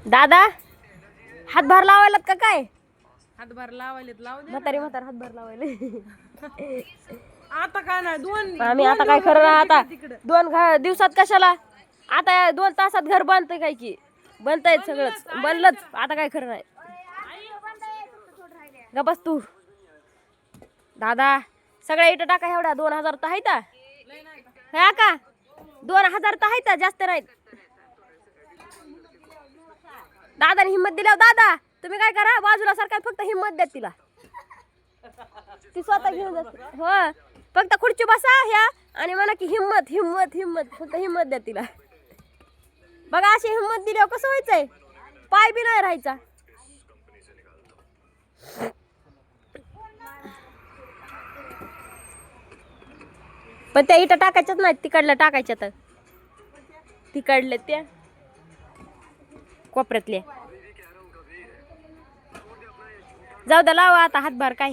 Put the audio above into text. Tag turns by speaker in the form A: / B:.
A: दादा हातभार लावायलात का काय?
B: हातभार लावायलेत लावू दे.
A: म्हातारी हातभार लावायले.
B: आता काय नाही दोन
A: आम्ही आता काय खरं ना आता 2 दिवसात कशाला आता 2 तासात घर बांधतंय काय की बनतंय सगळंच बनलंच आता काय खरं नाही. ग बस तू दादा सगळ्या इथं टाका एवढा 2000 तर आहेत हा का 2000 तर आहेत जास्त नाहीत. दादाने हिंमत दिल्यावर दादा तुम्ही काय करा बाजूला सरकार फक्त हिंमत द्या तिला ती स्वतः घेऊन जाते. हो फक्त खुर्ची बसा ह्या आणि म्हणा की हिंमत हिंमत हिंमत फक्त हिंमत द्या तिला. बघा अशी हिंमत दिल्यावर कसं व्हायचंय पाय बी नाही राहायचा. पण त्या इथं टाकायच्याच नाहीत तिकडल्या टाकायच्या तर तिकडले त्या कोपऱ्यातले जाऊ द्या लावा आता हातभार काय